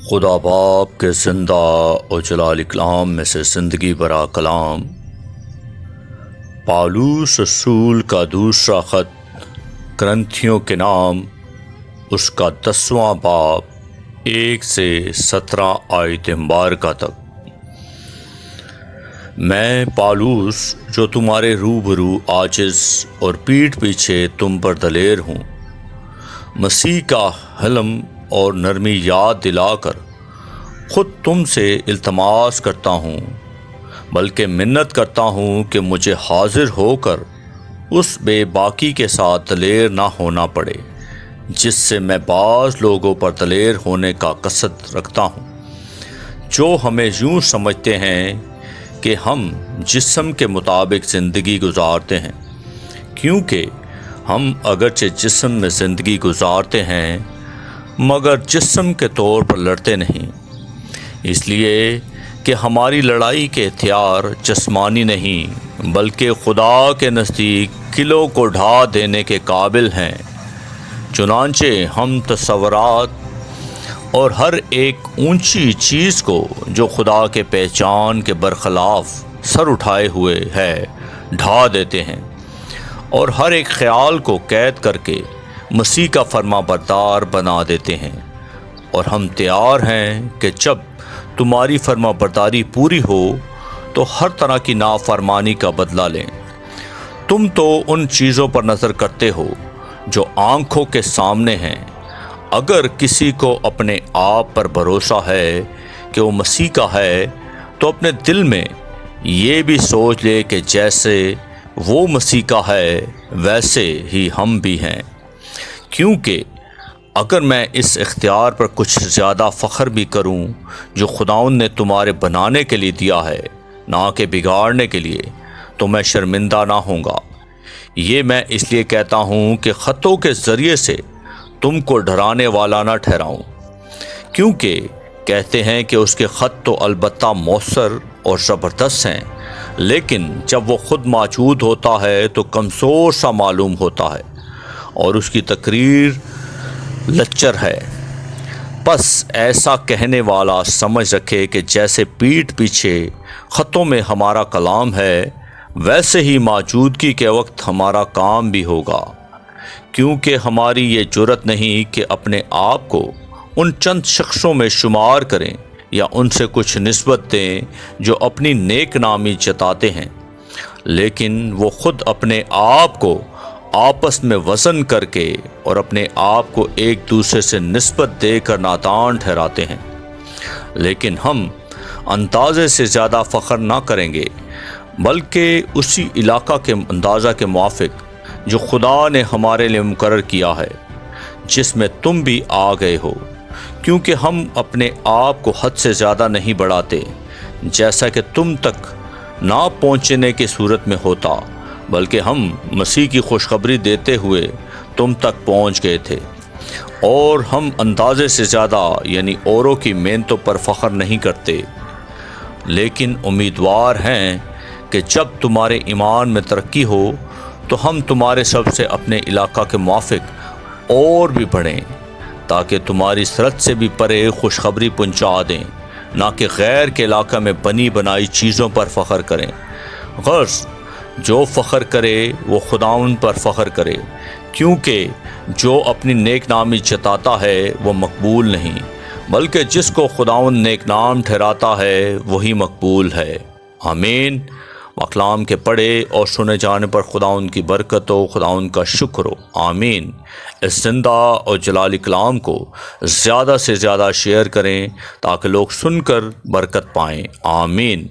خدا باپ کے زندہ و جلال کلام میں سے زندگی برا کلام، پالوس رسول کا دوسرا خط کرنتھیوں کے نام، اس کا 10واں باب 1 سے 17 آیت مبارکہ تک۔ میں پالوس جو تمہارے روبرو عاجز اور پیٹھ پیچھے تم پر دلیر ہوں، مسیح کا حلم اور نرمی یاد دلا کر خود تم سے التماس کرتا ہوں، بلکہ منت کرتا ہوں کہ مجھے حاضر ہو کر اس بے باکی کے ساتھ دلیر نہ ہونا پڑے جس سے میں بعض لوگوں پر دلیر ہونے کا قصد رکھتا ہوں، جو ہمیں یوں سمجھتے ہیں کہ ہم جسم کے مطابق زندگی گزارتے ہیں، کیونکہ ہم اگرچہ جسم میں زندگی گزارتے ہیں مگر جسم کے طور پر لڑتے نہیں، اس لیے کہ ہماری لڑائی کے ہتھیار جسمانی نہیں بلکہ خدا کے نزدیک قلعوں کو ڈھا دینے کے قابل ہیں۔ چنانچہ ہم تصورات اور ہر ایک اونچی چیز کو جو خدا کے پہچان کے برخلاف سر اٹھائے ہوئے ہے ڈھا دیتے ہیں، اور ہر ایک خیال کو قید کر کے مسیح کا فرما بردار بنا دیتے ہیں، اور ہم تیار ہیں کہ جب تمہاری فرما برداری پوری ہو تو ہر طرح کی نافرمانی کا بدلہ لیں۔ تم تو ان چیزوں پر نظر کرتے ہو جو آنکھوں کے سامنے ہیں۔ اگر کسی کو اپنے آپ پر بھروسہ ہے کہ وہ مسیح کا ہے تو اپنے دل میں یہ بھی سوچ لے کہ جیسے وہ مسیح کا ہے ویسے ہی ہم بھی ہیں، کیونکہ اگر میں اس اختیار پر کچھ زیادہ فخر بھی کروں جو خداوند نے تمہارے بنانے کے لیے دیا ہے نہ کہ بگاڑنے کے لیے، تو میں شرمندہ نہ ہوں گا۔ یہ میں اس لیے کہتا ہوں کہ خطوں کے ذریعے سے تم کو ڈرانے والا نہ ٹھہراؤں، کیونکہ کہتے ہیں کہ اس کے خط تو البتہ مؤثر اور زبردست ہیں، لیکن جب وہ خود موجود ہوتا ہے تو کمزور سا معلوم ہوتا ہے اور اس کی تقریر لچر ہے۔ بس ایسا کہنے والا سمجھ رکھے کہ جیسے پیٹھ پیچھے خطوں میں ہمارا کلام ہے ویسے ہی موجودگی کے وقت ہمارا کام بھی ہوگا، کیونکہ ہماری یہ جرت نہیں کہ اپنے آپ کو ان چند شخصوں میں شمار کریں یا ان سے کچھ نسبت دیں جو اپنی نیک نامی جتاتے ہیں، لیکن وہ خود اپنے آپ کو آپس میں وزن کر کے اور اپنے آپ کو ایک دوسرے سے نسبت دے کر نادان ٹھہراتے ہیں۔ لیکن ہم اندازے سے زیادہ فخر نہ کریں گے، بلکہ اسی علاقہ کے اندازہ کے موافق جو خدا نے ہمارے لیے مقرر کیا ہے، جس میں تم بھی آ گئے ہو، کیونکہ ہم اپنے آپ کو حد سے زیادہ نہیں بڑھاتے جیسا کہ تم تک نہ پہنچنے کی صورت میں ہوتا، بلکہ ہم مسیح کی خوشخبری دیتے ہوئے تم تک پہنچ گئے تھے، اور ہم اندازے سے زیادہ یعنی اوروں کی محنتوں پر فخر نہیں کرتے، لیکن امیدوار ہیں کہ جب تمہارے ایمان میں ترقی ہو تو ہم تمہارے سب سے اپنے علاقہ کے موافق اور بھی بڑھیں، تاکہ تمہاری سرحد سے بھی پرے خوشخبری پہنچا دیں، نہ کہ غیر کے علاقہ میں بنی بنائی چیزوں پر فخر کریں۔ غرض جو فخر کرے وہ خداوند پر فخر کرے، کیونکہ جو اپنی نیک نامی جتاتا ہے وہ مقبول نہیں، بلکہ جس کو خداوند نیک نام ٹھہراتا ہے وہی مقبول ہے۔ آمین۔ کلام کے پڑھے اور سنے جانے پر خداوند کی برکت ہو، خداوند کا شکر ہو۔ آمین۔ اس زندہ اور جلالی کلام کو زیادہ سے زیادہ شیئر کریں تاکہ لوگ سن کر برکت پائیں۔ آمین۔